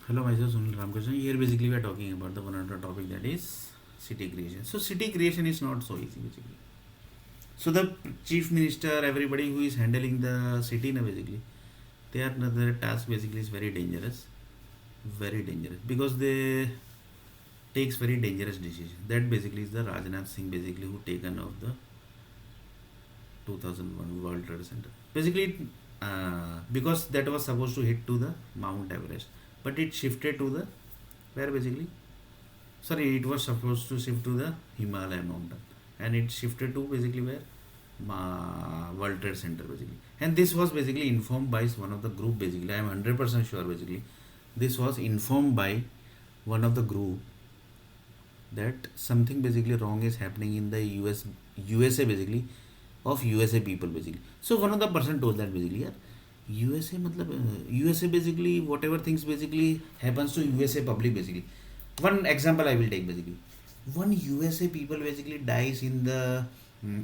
Hello, myself Sunil Ramkrishnan. Here basically we are talking about the one other topic, that is city creation. So city creation is not so easy basically. So the chief minister, everybody who is handling the city now basically, their task basically is very dangerous because they takes very dangerous decision. That basically is the Rajnath Singh basically who taken of the 2001 World Trade Center. Basically, because that was supposed to hit to the Mount Everest, but it shifted to the where basically. Sorry, it was supposed to shift to the Himalaya mountain, and it shifted to basically where World Trade Center basically. And this was basically informed by one of the group basically. I am 100% sure basically. This was informed by one of the group that something basically wrong is happening in the USA basically of USA people basically. So one of the person told that basically, yeah, USA matlab USA basically whatever things basically happens to USA public basically. One example I will take basically. One USA people basically dies in the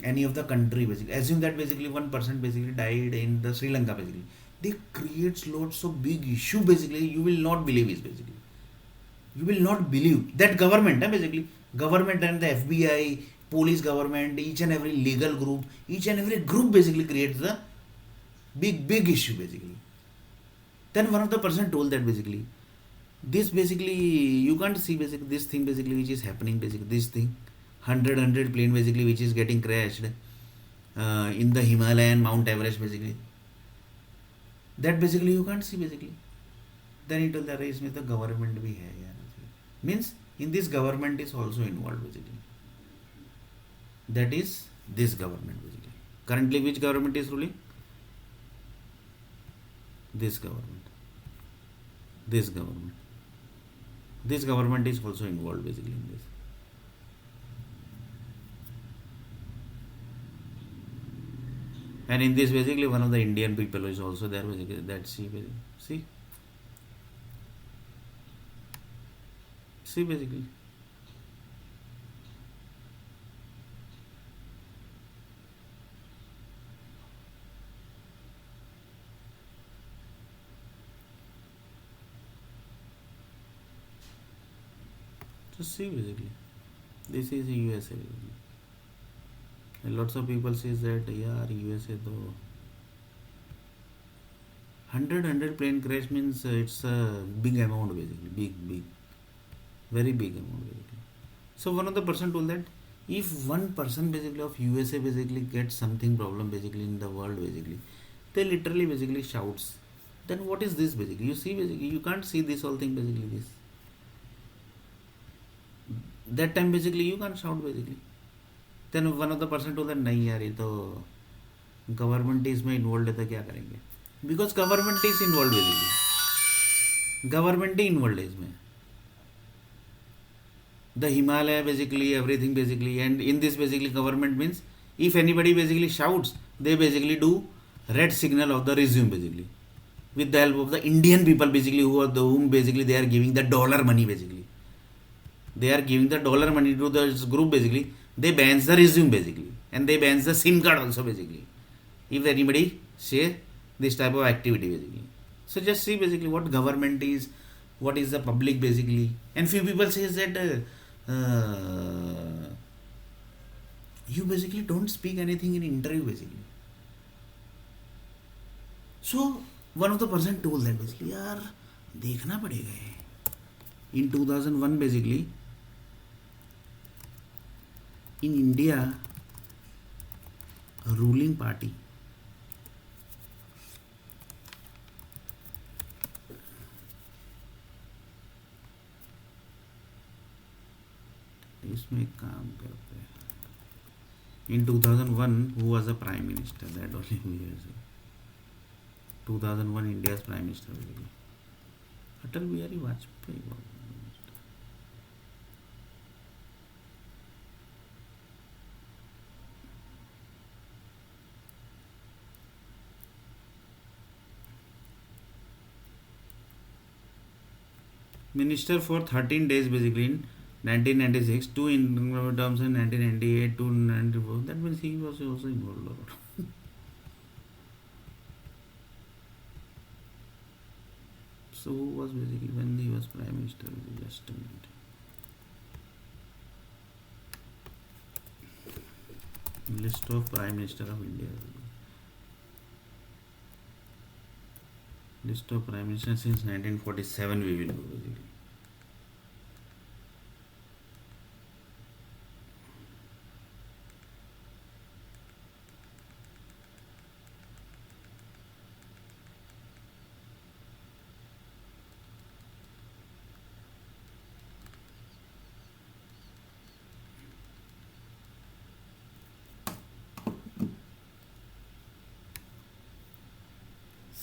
any of the country basically. Assume that basically one person basically died in the Sri Lanka basically. They creates lots of big issue basically. You will not believe it basically. You will not believe that government basically government and the FBI, police government, each and every legal group, each and every group basically creates the big issue basically. Then one of the person told that basically this basically you can't see basically this thing basically which is happening basically this thing hundred plane basically which is getting crashed in the Himalayan Mount Everest basically, that basically you can't see basically. Then he told that race में the government भी है यार, means in this government is also involved basically. That is this government basically. Currently which government is ruling? This government. This government. This government is also involved basically in this. And in this basically one of the Indian people is also there basically. That see basically. See basically. Just see basically. This is USA basically. And lots of people says that yeah USA though 100 plane crash means it's a big amount basically, big very big amount basically. So one of the person told that if one person basically of USA basically gets something problem basically in the world basically, they literally basically shouts. Then what is this basically? You see basically you can't see this whole thing basically this. That time basically you can't shout basically. Then one of the person told that नहीं यार ये तो government इसमें involve है तो क्या करेंगे, because government is involve basically, government he involve है इसमें. The Himalaya basically everything basically, and in this basically government means if anybody basically shouts they basically do red signal of the resume basically with the help of the Indian people basically who are the whom basically they are giving the dollar money basically, they are giving the dollar money to this group basically. They bans the resume basically and they bans the SIM card also basically if anybody share this type of activity basically. So just see basically what government is, what is the public basically. And few people says that you basically don't speak anything in interview basically. So one of the person told that basically यार देखना पड़ेगा ये. In 2001 basically in India a ruling party इसमें एक काम करते हैं. In 2001 who was the prime minister? That only we are saying. 2001 India's prime minister basically Atal Bihari Vajpayee. Minister for 13 days basically in 1996, 2 in terms in 1998, 2 in 94. That means he was also involved a lot. So who was basically when he was Prime Minister? Just a minute. List of Prime Minister of India. List of Prime Minister since 1947 we will go basically.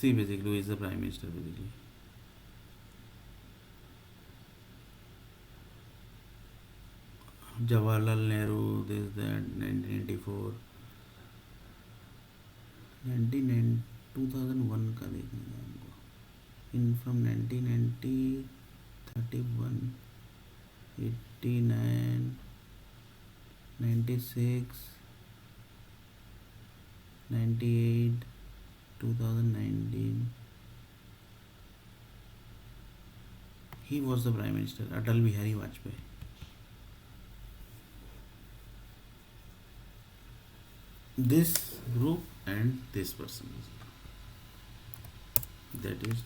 See basically who is the Prime Minister basically. Jawaharlal Nehru, this, that, 1994, 2001 का देखने का हमको. In from 1990, 31, 89, 96, 98, 2019. He was the Prime Minister, Atal Bihari Vajpayee. This group and this person, that is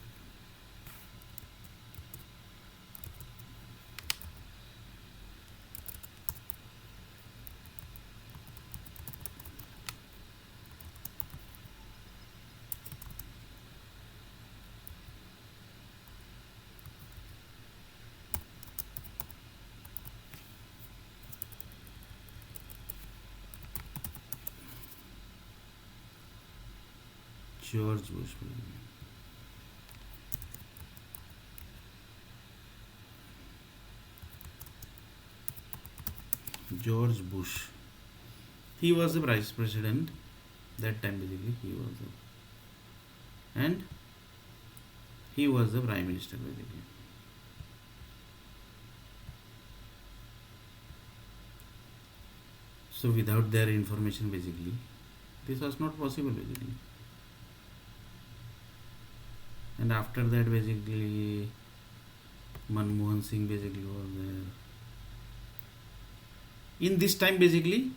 George Bush. George Bush. He was the vice president that time basically. And he was the prime minister basically. So without their information basically, this was not possible basically. And after that basically Manmohan Singh basically was there. In this time basically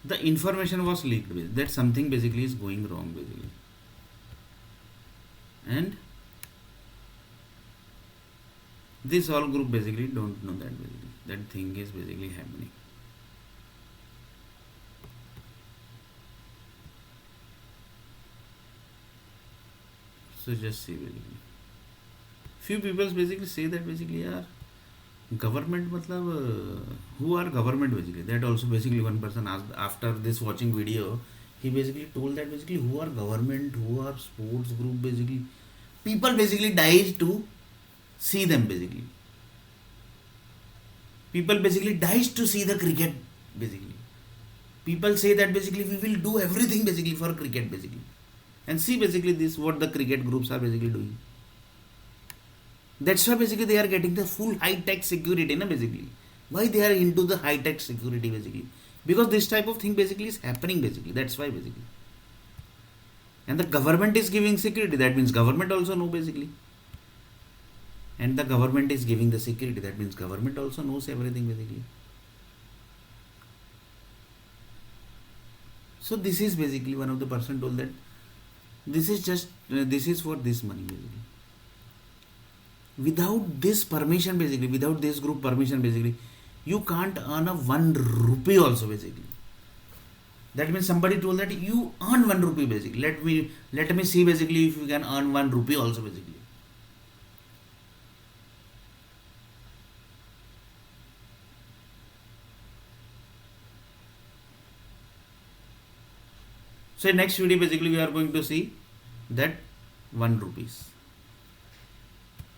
the information was leaked that something basically is going wrong basically. And this whole group basically don't know that basically that thing is basically happening. So just see basically. Few people basically say that basically government matlab who are government basically. That also basically one person asked after this watching video. He basically told that basically who are government, who are sports group basically. People basically dies to see them basically. People basically dies to see the cricket basically. People say that basically we will do everything basically for cricket basically. And see basically this what the cricket groups are basically doing. That's why basically they are getting the full high-tech security na basically. Why they are into the high-tech security basically? Because this type of thing basically is happening basically. That's why basically. And the government is giving security. That means government also know basically. And the government is giving the security. That means government also knows everything basically. So this is basically one of the person told that this is for this money basically. Without this permission basically, without this group permission basically, you can't earn a 1 rupee also basically. That means somebody told that you earn 1 rupee basically. Let me see basically if you can earn 1 rupee also basically. So in next video basically we are going to see that 1 rupees.